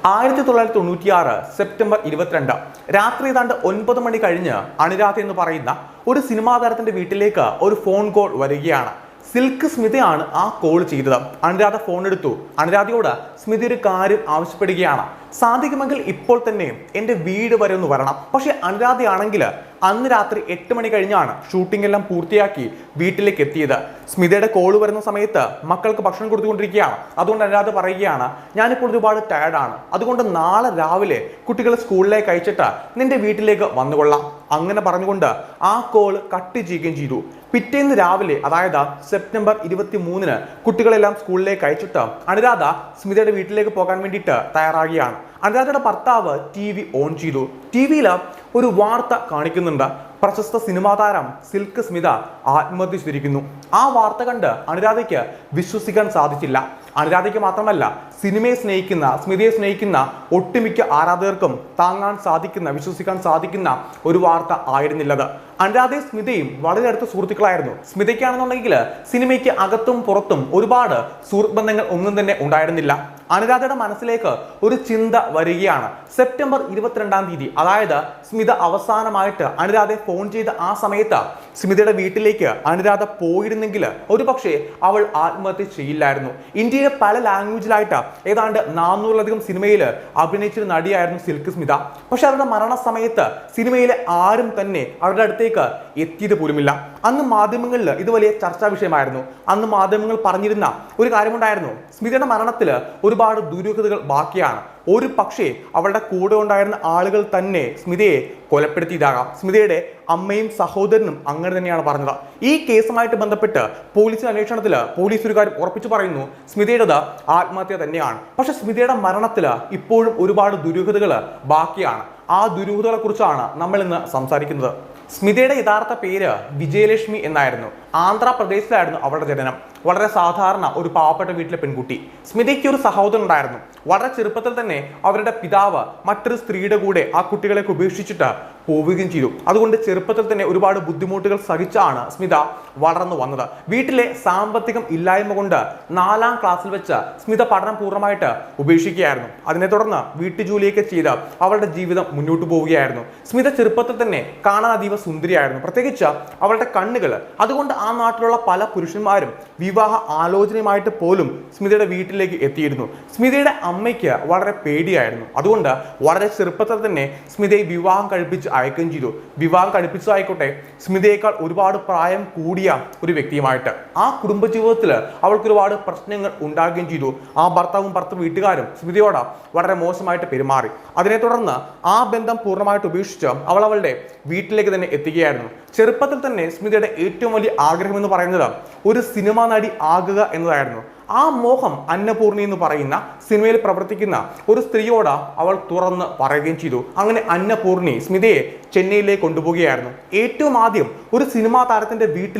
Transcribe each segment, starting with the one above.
1996 September 22 രാത്രി ഏതാണ്ട് 9 മണി കഴിഞ്ഞ് അനുരാധ എന്ന് പറയുന്ന ഒരു സിനിമാ താരത്തിന്റെ വീട്ടിലേക്ക് ഒരു ഫോൺ കോൾ വരികയാണ്. സിൽക്ക് സ്മിതയാണ് ആ കോൾ ചെയ്തത്. അനുരാധ ഫോൺ എടുത്തു. അനുരാധയോട് സ്മിത ഒരു കാര്യം ആവശ്യപ്പെടുകയാണ്. സാധിക്കുമെങ്കിൽ ഇപ്പോൾ തന്നെ എൻ്റെ വീട് വരെ ഒന്ന് വരണം. പക്ഷെ അനുരാധയാണെങ്കിൽ അന്ന് രാത്രി 8 മണി കഴിഞ്ഞാണ് ഷൂട്ടിംഗ് എല്ലാം പൂർത്തിയാക്കി വീട്ടിലേക്ക് എത്തിയത്. സ്മിതയുടെ കോൾ വരുന്ന സമയത്ത് മക്കൾക്ക് ഭക്ഷണം കൊടുത്തുകൊണ്ടിരിക്കുകയാണ്. അതുകൊണ്ട് അനുരാധ പറയുകയാണ്, ഞാനിപ്പോൾ ഒരുപാട് ടയർഡാണ്, അതുകൊണ്ട് നാളെ രാവിലെ കുട്ടികളെ സ്കൂളിലേക്ക് അയച്ചിട്ട് നിന്റെ വീട്ടിലേക്ക് വന്നുകൊള്ളാം. അങ്ങനെ പറഞ്ഞുകൊണ്ട് ആ കോൾ കട്ട് ചെയ്യുകയും ചെയ്തു. പിറ്റേന്ന് രാവിലെ, അതായത് സെപ്റ്റംബർ 23 കുട്ടികളെല്ലാം സ്കൂളിലേക്ക് അയച്ചിട്ട് അനുരാധ സ്മിതയുടെ വീട്ടിലേക്ക് പോകാൻ വേണ്ടിയിട്ട് തയ്യാറാകുകയാണ്. അനുരാധയുടെ ഭർത്താവ് TV ഓൺ ചെയ്തു. TV-യിൽ ഒരു വാർത്ത കാണിക്കുന്നുണ്ട്. പ്രശസ്ത സിനിമാ താരം സിൽക്ക് സ്മിത ആത്മഹത്യ ചെയ്തിരിക്കുന്നു. ആ വാർത്ത കണ്ട് അനുരാധയ്ക്ക് വിശ്വസിക്കാൻ സാധിച്ചില്ല. അനുരാധയ്ക്ക് മാത്രമല്ല, സിനിമയെ സ്നേഹിക്കുന്ന, സ്മിതയെ സ്നേഹിക്കുന്ന ഒട്ടുമിക്ക ആരാധകർക്കും താങ്ങാൻ സാധിക്കുന്ന, വിശ്വസിക്കാൻ സാധിക്കുന്ന ഒരു വാർത്ത ആയിരുന്നില്ലത്. അനുരാധയും സ്മിതയും വളരെ അടുത്ത സുഹൃത്തുക്കളായിരുന്നു. സ്മിതയ്ക്കാണെന്നുണ്ടെങ്കിൽ സിനിമയ്ക്ക് അകത്തും പുറത്തും ഒരുപാട് സുഹൃത്ത് ബന്ധങ്ങൾ ഒന്നും തന്നെ ഉണ്ടായിരുന്നില്ല. അനുരാധയുടെ മനസ്സിലേക്ക് ഒരു ചിന്ത വരികയാണ്. സെപ്റ്റംബർ 22-ാം തീയതി, അതായത് സ്മിത അവസാനമായിട്ട് അനുരാധയെ ഫോൺ ചെയ്ത ആ സമയത്ത് സ്മിതയുടെ വീട്ടിലേക്ക് അനുരാധ പോയിരുന്നെങ്കിൽ ഒരു പക്ഷേ അവൾ ആത്മഹത്യ ചെയ്യില്ലായിരുന്നു. ഇന്ത്യയിലെ പല ലാംഗ്വേജിലായിട്ട് ഏതാണ്ട് 400-ലധികം സിനിമയിൽ അഭിനയിച്ചൊരു നടിയായിരുന്നു സിൽക്ക് സ്മിത. പക്ഷെ അവരുടെ മരണസമയത്ത് സിനിമയിലെ ആരും തന്നെ അവരുടെ അടുത്തേക്ക് എത്തിയത് പോലുമില്ല. അന്ന് മാധ്യമങ്ങളിൽ ഇത് വലിയ ചർച്ചാ വിഷയമായിരുന്നു. അന്ന് മാധ്യമങ്ങൾ പറഞ്ഞിരുന്ന ഒരു കാര്യമുണ്ടായിരുന്നു, സ്മിതയുടെ മരണത്തിൽ ഒരുപാട് ദുരൂഹതകൾ ബാക്കിയാണ്. ഒരു പക്ഷേ അവളുടെ കൂടെ ഉണ്ടായിരുന്ന ആളുകൾ തന്നെ സ്മിതയെ കൊലപ്പെടുത്തിയതാകാം. സ്മിതയുടെ അമ്മയും സഹോദരനും അങ്ങനെ തന്നെയാണ് പറഞ്ഞത്. ഈ കേസുമായിട്ട് ബന്ധപ്പെട്ട് പോലീസിന്റെ അന്വേഷണത്തിൽ പോലീസ് ഒരു കാര്യം ഉറപ്പിച്ചു പറയുന്നു, സ്മിതയുടേത് ആത്മഹത്യ തന്നെയാണ്. പക്ഷെ സ്മിതയുടെ മരണത്തിൽ ഇപ്പോഴും ഒരുപാട് ദുരൂഹതകൾ ബാക്കിയാണ്. ആ ദുരൂഹതകളെ കുറിച്ചാണ് നമ്മൾ ഇന്ന് സംസാരിക്കുന്നത്. സ്മിതയുടെ യഥാർത്ഥ പേര് വിജയലക്ഷ്മി എന്നായിരുന്നു. ആന്ധ്രാപ്രദേശിലായിരുന്നു അവളുടെ ജനനം. വളരെ സാധാരണ ഒരു പാവപ്പെട്ട വീട്ടിലെ പെൺകുട്ടി. സ്മിതയ്ക്ക് ഒരു സഹോദരൻ ഉണ്ടായിരുന്നു. വളരെ ചെറുപ്പത്തിൽ തന്നെ അവരുടെ പിതാവ് മറ്റൊരു സ്ത്രീയുടെ കൂടെ ആ കുട്ടികളെ ഉപേക്ഷിച്ചിട്ട് പോവുകയും ചെയ്തു. അതുകൊണ്ട് ചെറുപ്പത്തിൽ തന്നെ ഒരുപാട് ബുദ്ധിമുട്ടുകൾ സഹിച്ചാണ് സ്മിത വളർന്നു വന്നത്. വീട്ടിലെ സാമ്പത്തികം ഇല്ലായ്മ കൊണ്ട് 4-ാം ക്ലാസ്സിൽ വെച്ച് സ്മിത പഠനം പൂർണ്ണമായിട്ട് ഉപേക്ഷിക്കുകയായിരുന്നു. അതിനെ തുടർന്ന് വീട്ടുജോലിയൊക്കെ ചെയ്ത് അവളുടെ ജീവിതം മുന്നോട്ട് പോവുകയായിരുന്നു. സ്മിത ചെറുപ്പത്തിൽ തന്നെ കാണാൻ അതീവ സുന്ദരിയായിരുന്നു, പ്രത്യേകിച്ച് അവളുടെ കണ്ണുകൾ. അതുകൊണ്ട് ആ നാട്ടിലുള്ള പല പുരുഷന്മാരും വിവാഹ ആലോചനയുമായിട്ട് പോലും സ്മിതയുടെ വീട്ടിലേക്ക് എത്തിയിരുന്നു. സ്മിതയുടെ അമ്മയ്ക്ക് വളരെ പേടിയായിരുന്നു. അതുകൊണ്ട് വളരെ ചെറുപ്പത്തിൽ തന്നെ സ്മിതയെ വിവാഹം കഴിപ്പിച്ച് അയക്കുകയും ചെയ്തു. വിവാഹം കഴിപ്പിച്ചതായിക്കോട്ടെ സ്മിതയേക്കാൾ ഒരുപാട് പ്രായം കൂടിയ ഒരു വ്യക്തിയുമായിട്ട്. ആ കുടുംബജീവിതത്തിൽ അവൾക്ക് ഒരുപാട് പ്രശ്നങ്ങൾ ഉണ്ടാകുകയും ചെയ്തു. ആ ഭർത്താവും വീട്ടുകാരും സ്മിതയോട് വളരെ മോശമായിട്ട് പെരുമാറി. അതിനെ തുടർന്ന് ആ ബന്ധം പൂർണ്ണമായിട്ട് ഉപേക്ഷിച്ച് അവൾ അവളുടെ വീട്ടിലേക്ക് തന്നെ എത്തുകയായിരുന്നു. ചെറുപ്പത്തിൽ തന്നെ സ്മിതയുടെ ഏറ്റവും വലിയ ആഗ്രഹം എന്ന് പറയുന്നത് ഒരു സിനിമാ നടി ആകുക എന്നതായിരുന്നു. ആ മോഹം അന്നപൂർണി എന്ന് പറയുന്ന സിനിമയിൽ പ്രവർത്തിക്കുന്ന ഒരു സ്ത്രീയോട് അവൾ തുറന്ന് പറയുകയും ചെയ്തു. അങ്ങനെ അന്നപൂർണി സ്മിതയെ ചെന്നൈയിലേക്ക് കൊണ്ടുപോവുകയായിരുന്നു. ഏറ്റവും ആദ്യം ഒരു സിനിമാ താരത്തിന്റെ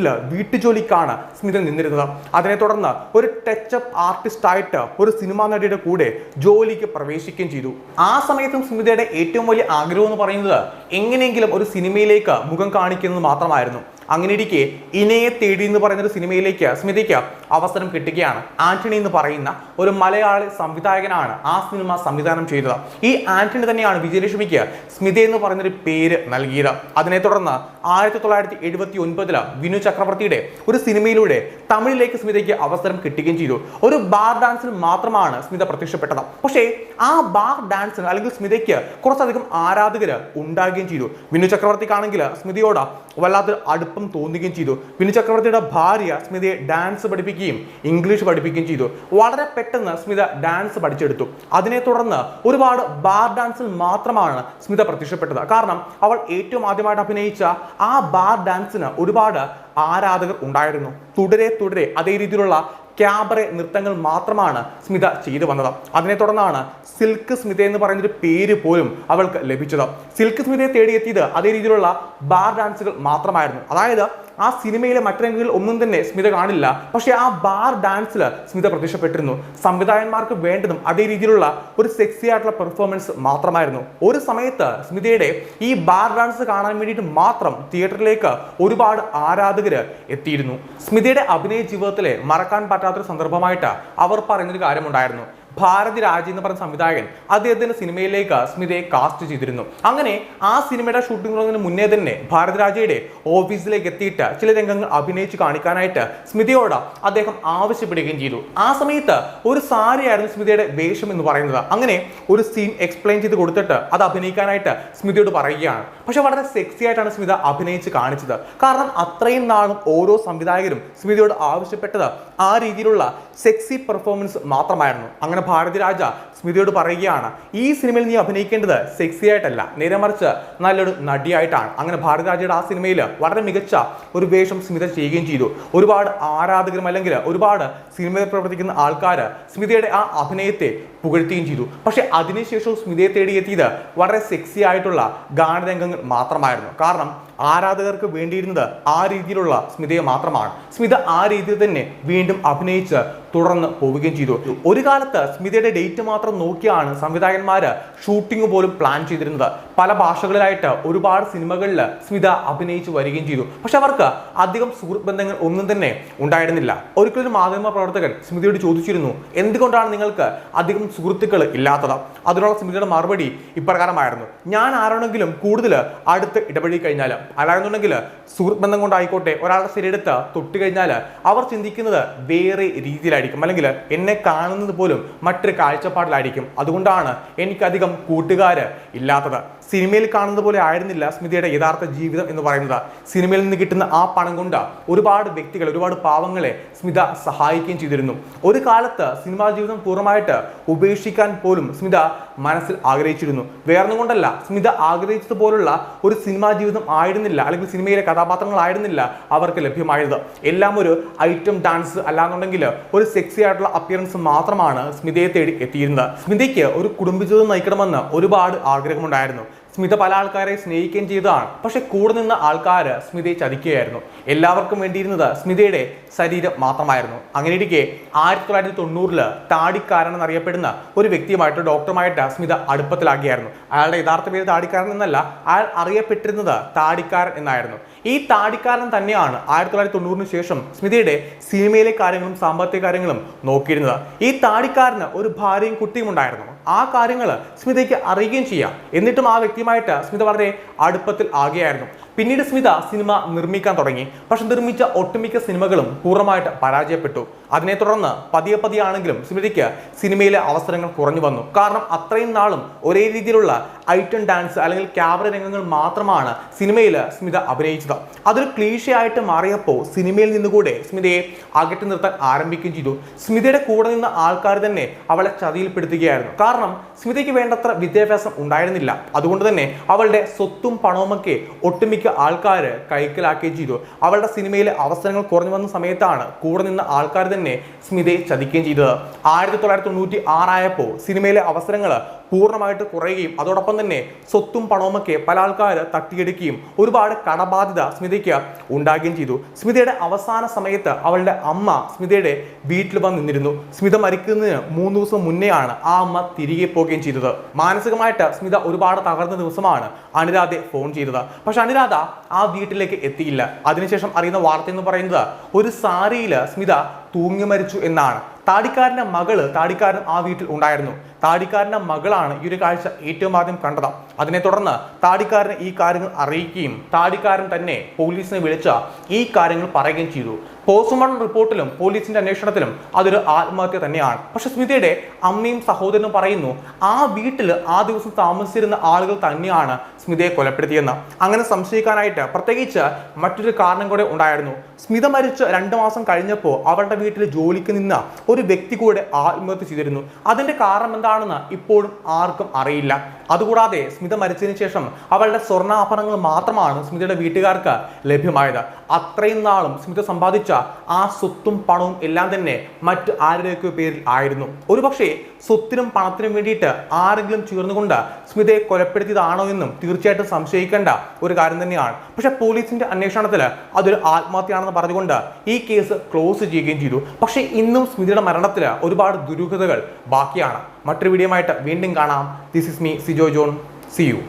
വീട്ടുജോലിക്കാണ് സ്മിത നിന്നിരുന്നത്. അതിനെ തുടർന്ന് ഒരു ടച്ചപ്പ് ആർട്ടിസ്റ്റ് ആയിട്ട് ഒരു സിനിമാ നടിയുടെ കൂടെ ജോലിക്ക് പ്രവേശിക്കുകയും ചെയ്തു. ആ സമയത്തും സ്മിതയുടെ ഏറ്റവും വലിയ ആഗ്രഹം എന്ന് പറയുന്നത് എങ്ങനെയെങ്കിലും ഒരു സിനിമയിലേക്ക് മുഖം കാണിക്കുന്നത് മാത്രമായിരുന്നു. അങ്ങനെ ഇരിക്കെ ഇനയെ തേടി എന്ന് പറയുന്ന ഒരു സിനിമയിലേക്ക് സ്മിതയ്ക്ക് അവസരം കിട്ടുകയാണ്. ആന്റണി എന്ന് പറയുന്ന ഒരു മലയാളി സംവിധായകനാണ് ആ സിനിമ സംവിധാനം ചെയ്തത്. ഈ ആന്റണി തന്നെയാണ് വിജയലക്ഷ്മിക്ക് സ്മിത എന്ന് പറയുന്നൊരു പേര് നൽകിയത്. അതിനെ തുടർന്ന് 1979 വിനു ചക്രവർത്തിയുടെ ഒരു സിനിമയിലൂടെ തമിഴിലേക്ക് സ്മിതയ്ക്ക് അവസരം കിട്ടുകയും ചെയ്തു. ഒരു ബാർ ഡാൻസിൽ മാത്രമാണ് സ്മിത പ്രത്യക്ഷപ്പെട്ടത്. പക്ഷേ ആ ബാർ ഡാൻസിന് അല്ലെങ്കിൽ സ്മിതയ്ക്ക് കുറച്ചധികം ആരാധകര് ഉണ്ടാകുകയും ചെയ്തു. വിനു ചക്രവർത്തിക്കാണെങ്കിൽ സ്മിതയോട് വല്ലാത്തൊരു അടുപ്പം തോന്നുകയും ചെയ്തു. വിനു ചക്രവർത്തിയുടെ ഭാര്യ സ്മിതയെ ഡാൻസ് പഠിപ്പിക്കുകയും ഇംഗ്ലീഷ് പഠിപ്പിക്കുകയും ചെയ്തു. വളരെ പെട്ടെന്ന് സ്മിത ഡാൻസ് പഠിച്ചെടുത്തു. അതിനെ തുടർന്ന് ഒരുപാട് ബാർ ഡാൻസിൽ മാത്രമാണ് സ്മിത പ്രത്യക്ഷപ്പെട്ടത്. കാരണം അവൾ ഏറ്റവും ആദ്യമായിട്ട് അഭിനയിച്ച ആ ബാർ ഡാൻസിന് ഒരുപാട് ആരാധകർ ഉണ്ടായിരുന്നു. തുടരെ അതേ രീതിയിലുള്ള ക്യാബറെ നൃത്തങ്ങൾ മാത്രമാണ് സ്മിത ചെയ്തു വന്നത്. അതിനെ തുടർന്നാണ് സിൽക്ക് സ്മിത എന്ന് പറയുന്നൊരു പേര് പോലും അവൾക്ക് ലഭിച്ചത്. സിൽക്ക് സ്മിതയെ തേടിയെത്തിയത് അതേ രീതിയിലുള്ള ബാർ ഡാൻസുകൾ മാത്രമായിരുന്നു. അതായത് ആ സിനിമയിലെ മറ്റെങ്കിൽ ഒന്നും തന്നെ സ്മിത കാണില്ല, പക്ഷെ ആ ബാർ ഡാൻസിൽ സ്മിത പ്രത്യക്ഷപ്പെട്ടിരുന്നു. സംവിധായകന്മാർക്ക് വേണ്ടതും അതേ രീതിയിലുള്ള ഒരു സെക്സി ആയിട്ടുള്ള പെർഫോമൻസ് മാത്രമായിരുന്നു. ഒരു സമയത്ത് സ്മിതയുടെ ഈ ബാർ ഡാൻസ് കാണാൻ വേണ്ടിയിട്ട് മാത്രം തിയേറ്ററിലേക്ക് ഒരുപാട് ആരാധകർ എത്തിയിരുന്നു. സ്മിതയുടെ അഭിനയ ജീവിതത്തിലെ മറക്കാൻ പറ്റാത്തൊരു സന്ദർഭമായിട്ട് അവർ പറയുന്നൊരു കാര്യമുണ്ടായിരുന്നു. ഭാരതി രാജ് എന്ന് പറഞ്ഞ സംവിധായകൻ അദ്ദേഹത്തിന്റെ സിനിമയിലേക്ക് സ്മിതയെ കാസ്റ്റ് ചെയ്തിരുന്നു. അങ്ങനെ ആ സിനിമയുടെ ഷൂട്ടിംഗ് തുടങ്ങുന്നതിന് മുന്നേ തന്നെ ഭാരതി രാജയുടെ ഓഫീസിലേക്ക് എത്തിയിട്ട് ചില രംഗങ്ങൾ അഭിനയിച്ച് കാണിക്കാനായിട്ട് സ്മിതയോട് അദ്ദേഹം ആവശ്യപ്പെടുകയും ചെയ്തു. ആ സമയത്ത് ഒരു സാരിയായിരുന്നു സ്മിതയുടെ വേഷം എന്ന് പറയുന്നത്. അങ്ങനെ ഒരു സീൻ എക്സ്പ്ലെയിൻ ചെയ്ത് കൊടുത്തിട്ട് അത് അഭിനയിക്കാനായിട്ട് സ്മിതയോട് പറയുകയാണ്. പക്ഷെ വളരെ സെക്സി ആയിട്ടാണ് സ്മിത അഭിനയിച്ച് കാണിച്ചത്. കാരണം അത്രയും നാളും ഓരോ സംവിധായകരും സ്മിതയോട് ആവശ്യപ്പെട്ടത് ആ രീതിയിലുള്ള സെക്സി പെർഫോമൻസ് മാത്രമായിരുന്നു. അങ്ങനെ ഭാരതി രാജ സ്മിതയോട് പറയുകയാണ്, ഈ സിനിമയിൽ നീ അഭിനയിക്കേണ്ടത് സെക്സി ആയിട്ടല്ല, നേരെ മറിച്ച് നല്ലൊരു നടിയായിട്ടാണ്. അങ്ങനെ ഭാരതി രാജയുടെ ആ സിനിമയിൽ വളരെ മികച്ച ഒരു വേഷം സ്മിത ചെയ്യുകയും ചെയ്തു. ഒരുപാട് ആരാധകരും അല്ലെങ്കിൽ ഒരുപാട് സിനിമയിൽ പ്രവർത്തിക്കുന്ന ആൾക്കാർ സ്മിതയുടെ ആ അഭിനയത്തെ പുകഴ്ത്തുകയും ചെയ്തു. പക്ഷെ അതിനുശേഷവും സ്മിതയെ തേടിയെത്തിയത് വളരെ സെക്സി ആയിട്ടുള്ള ഗാനരംഗങ്ങൾ മാത്രമായിരുന്നു. കാരണം ആരാധകർക്ക് വേണ്ടിയിരുന്നത് ആ രീതിയിലുള്ള സ്മിതയെ മാത്രമാണ്. സ്മിത ആ രീതിയിൽ തന്നെ വീണ്ടും അഭിനയിച്ച് തുടർന്ന് പോവുകയും ചെയ്തു. ഒരു കാലത്ത് സ്മിതയുടെ ഡേറ്റ് മാത്രം നോക്കിയാണ് സംവിധായകന്മാര് ഷൂട്ടിംഗ് പോലും പ്ലാൻ ചെയ്തിരുന്നത്. പല ഭാഷകളിലായിട്ട് ഒരുപാട് സിനിമകളിൽ സ്മിത അഭിനയിച്ചു വരികയും ചെയ്തു. പക്ഷെ അവർക്ക് അധികം സുഹൃത്ത് ബന്ധങ്ങൾ ഒന്നും തന്നെ ഉണ്ടായിരുന്നില്ല. ഒരിക്കലൊരു മാധ്യമ പ്രവർത്തകൻ സ്മിതയോട് ചോദിച്ചിരുന്നു, എന്തുകൊണ്ടാണ് നിങ്ങൾക്ക് അധികം സുഹൃത്തുക്കൾ ഇല്ലാത്തത്? അതിനുള്ള സ്മിതയുടെ മറുപടി ഇപ്രകാരമായിരുന്നു, ഞാൻ ആരാണെങ്കിലും കൂടുതൽ അടുത്ത് ഇടപഴകി കഴിഞ്ഞാൽ, അല്ലാന്നുണ്ടെങ്കിൽ സുഹൃത്ത് ബന്ധം കൊണ്ടായിക്കോട്ടെ, ഒരാളുടെ ശരീരത്ത് തൊട്ട് കഴിഞ്ഞാൽ അവർ ചിന്തിക്കുന്നത് വേറെ രീതിയിലായിരിക്കും, അല്ലെങ്കിൽ എന്നെ കാണുന്നത് പോലും മറ്റൊരു കാഴ്ചപ്പാടിലായിരിക്കും. അതുകൊണ്ടാണ് എനിക്കധികം കൂട്ടുകാര് ഇല്ലാത്തത്. സിനിമയിൽ കാണുന്നത് പോലെ ആയിരുന്നില്ല സ്മിതയുടെ യഥാർത്ഥ ജീവിതം എന്ന് പറയുന്നത്. സിനിമയിൽ നിന്ന് കിട്ടുന്ന ആ പണം കൊണ്ട് ഒരുപാട് വ്യക്തികൾ, ഒരുപാട് പാവങ്ങളെ സ്മിത സഹായിക്കുകയും ചെയ്തിരുന്നു. ഒരു കാലത്ത് സിനിമാ ജീവിതം പൂർണ്ണമായിട്ട് ഉപേക്ഷിക്കാൻ പോലും സ്മിത മനസ്സിൽ ആഗ്രഹിച്ചിരുന്നു. വേറൊന്നും കൊണ്ടല്ല, സ്മിത ആഗ്രഹിച്ചതുപോലുള്ള ഒരു സിനിമാ ജീവിതം ആയിരുന്നില്ല, അല്ലെങ്കിൽ സിനിമയിലെ കഥാപാത്രങ്ങളായിരുന്നില്ല അവർക്ക് ലഭ്യമായത്. എല്ലാം ഒരു ഐറ്റം ഡാൻസ് അല്ലാന്നുണ്ടെങ്കിൽ ഒരു സെക്സി ആയിട്ടുള്ള അപ്പിയറൻസ് മാത്രമാണ് സ്മിതയെ തേടി എത്തിയിരുന്നത്. സ്മിതയ്ക്ക് ഒരു കുടുംബജീവിതം നയിക്കണമെന്ന് ഒരുപാട് ആഗ്രഹമുണ്ടായിരുന്നു. സ്മിത പല ആൾക്കാരെ സ്നേഹിക്കുകയും ചെയ്തതാണ്. പക്ഷെ കൂടെ നിന്ന ആൾക്കാർ സ്മിതയെ ചതിക്കുകയായിരുന്നു. എല്ലാവർക്കും വേണ്ടിയിരുന്നത് സ്മിതയുടെ ശരീരം മാത്രമായിരുന്നു. അങ്ങനെ ഇരിക്കെ 1990 താടിക്കാരൻ എന്നറിയപ്പെടുന്ന ഒരു വ്യക്തിയുമായിട്ട്, ഡോക്ടറുമായിട്ട് സ്മിത അടുപ്പത്തിലാക്കിയായിരുന്നു. അയാളുടെ യഥാർത്ഥ പേര് താടിക്കാരൻ എന്നല്ല, അയാൾ അറിയപ്പെട്ടിരുന്നത് താടിക്കാരൻ എന്നായിരുന്നു. ഈ താടിക്കാരൻ തന്നെയാണ് 1990 ശേഷം സ്മിതയുടെ സിനിമയിലെ കാര്യങ്ങളും സാമ്പത്തിക കാര്യങ്ങളും നോക്കിയിരുന്നത്. ഈ താടിക്കാരന് ഒരു ഭാര്യയും കുട്ടിയും ഉണ്ടായിരുന്നു. ആ കാര്യങ്ങൾ സ്മിതയ്ക്ക് അറിയുകയും ചെയ്യാം. എന്നിട്ടും ആ വ്യക്തിയുമായിട്ട് സ്മിത വളരെ അടുപ്പത്തിൽ ആകുകയായിരുന്നു. പിന്നീട് സ്മിത സിനിമ നിർമ്മിക്കാൻ തുടങ്ങി. പക്ഷെ നിർമ്മിച്ച ഒട്ടുമിക്ക സിനിമകളും പൂർണ്ണമായിട്ട് പരാജയപ്പെട്ടു. അതിനെ തുടർന്ന് പതിയെ ആണെങ്കിലും സ്മിതയ്ക്ക് സിനിമയിലെ അവസരങ്ങൾ കുറഞ്ഞു വന്നു. കാരണം അത്രയും നാളും ഒരേ രീതിയിലുള്ള ഐറ്റം ഡാൻസ് അല്ലെങ്കിൽ ക്യാമറ രംഗങ്ങൾ മാത്രമാണ് സിനിമയിൽ സ്മിത അഭിനയിച്ചത്. അതൊരു ക്ലീഷയായിട്ട് മാറിയപ്പോൾ സിനിമയിൽ നിന്നുകൂടെ സ്മിതയെ അകറ്റി നിർത്താൻ ആരംഭിക്കുകയും ചെയ്തു. സ്മിതയുടെ കൂടെ നിന്ന ആൾക്കാർ തന്നെ അവളെ ചതിയിൽപ്പെടുത്തുകയായിരുന്നു. കാരണം സ്മിതയ്ക്ക് വേണ്ടത്ര വിദ്യാഭ്യാസം ഉണ്ടായിരുന്നില്ല. അതുകൊണ്ട് തന്നെ അവളുടെ സ്വത്തും പണവുമൊക്കെ ഒട്ടുമിക്ക ആൾക്കാർ കൈക്കലാക്കുകയും ചെയ്തു. അവളുടെ സിനിമയിലെ അവസരങ്ങൾ കുറഞ്ഞു വന്ന സമയത്താണ് കൂടെ നിന്ന ആൾക്കാർ തന്നെ സ്മിതയെ ചതിക്കുകയും ചെയ്തത്. 1996 ആയപ്പോൾ സിനിമയിലെ അവസരങ്ങൾ പൂർണ്ണമായിട്ട് കുറയുകയും അതോടൊപ്പം തന്നെ സ്വത്തും പണവുമൊക്കെ പല ആൾക്കാർ തട്ടിയെടുക്കുകയും ഒരുപാട് കടബാധ്യത സ്മിതയ്ക്ക് ഉണ്ടാകുകയും ചെയ്തു. സ്മിതയുടെ അവസാന സമയത്ത് അവളുടെ അമ്മ സ്മിതയുടെ വീട്ടിൽ വന്ന് നിന്നിരുന്നു. സ്മിത മരിക്കുന്നതിന് 3 ദിവസം മുന്നെയാണ് ആ അമ്മ തിരികെ പോവുകയും ചെയ്തത്. മാനസികമായിട്ട് സ്മിത ഒരുപാട് തകർന്ന ദിവസമാണ് അനുരാധയെ ഫോൺ ചെയ്തത്. പക്ഷെ അനുരാധ ആ വീട്ടിലേക്ക് എത്തിയില്ല. അതിനുശേഷം അറിയുന്ന വാർത്ത എന്ന് പറയുന്നത് ഒരു സാരിയിൽ സ്മിത തൂങ്ങി മരിച്ചു എന്നാണ്. താടിക്കാരന്റെ മകള് താടിക്കാരൻ ആ വീട്ടിൽ ഉണ്ടായിരുന്നു. താടിക്കാരന്റെ മകളാണ് ഈ ഒരു കാഴ്ച ഏറ്റവും ആദ്യം കണ്ടത്. അതിനെ തുടർന്ന് താടിക്കാരനെ ഈ കാര്യങ്ങൾ അറിയിക്കുകയും താടിക്കാരൻ തന്നെ പോലീസിനെ വിളിച്ച് ഈ കാര്യങ്ങൾ പറയുകയും ചെയ്തു. പോസ്റ്റ്മോർട്ടം റിപ്പോർട്ടിലും പോലീസിന്റെ അന്വേഷണത്തിലും അതൊരു ആത്മഹത്യ തന്നെയാണ്. പക്ഷെ സ്മിതയുടെ അമ്മയും സഹോദരനും പറയുന്നു ആ വീട്ടിൽ ആ ദിവസം താമസിച്ചിരുന്ന ആളുകൾ തന്നെയാണ് സ്മിതയെ കൊലപ്പെടുത്തിയെന്ന്. അങ്ങനെ സംശയിക്കാനായിട്ട് പ്രത്യേകിച്ച് മറ്റൊരു കാരണം കൂടെ ഉണ്ടായിരുന്നു. സ്മിത മരിച്ച് 2 മാസം കഴിഞ്ഞപ്പോൾ അവളുടെ വീട്ടിൽ ജോലിക്ക് നിന്ന ഒരു വ്യക്തി കൂടെ ആത്മഹത്യ ചെയ്തിരുന്നു. അതിന്റെ കാരണം എന്താണെന്ന് ഇപ്പോഴും ആർക്കും അറിയില്ല. അതുകൂടാതെ സ്മിത മരിച്ചതിന് ശേഷം അവളുടെ സ്വർണ്ണാഭരണങ്ങൾ മാത്രമാണ് സ്മിതയുടെ വീട്ടുകാർക്ക് ലഭ്യമായത്. അത്രയും നാളും സ്മിത സമ്പാദിച്ച ആ സ്വത്തും പണവും എല്ലാം തന്നെ മറ്റ് ആരുടെയൊക്കെ പേരിൽ ആയിരുന്നു. ഒരുപക്ഷെ സ്വത്തിനും പണത്തിനും വേണ്ടിയിട്ട് ആരെങ്കിലും ചേർന്നുകൊണ്ട് സ്മിതയെ കൊലപ്പെടുത്തിയതാണോ എന്നും തീർച്ചയായിട്ടും സംശയിക്കേണ്ട ഒരു കാര്യം തന്നെയാണ്. പക്ഷെ പോലീസിന്റെ അന്വേഷണത്തിൽ അതൊരു ആത്മഹത്യയാണെന്ന് പറഞ്ഞുകൊണ്ട് ഈ കേസ് ക്ലോസ് ചെയ്യുകയും ചെയ്തു. പക്ഷേ ഇന്നും സ്മിതയുടെ മരണത്തിൽ ഒരുപാട് ദുരൂഹതകൾ ബാക്കിയാണ്. മറ്റൊരു വീഡിയോയുമായിട്ട് വീണ്ടും കാണാം. This is me Sijo John. See U.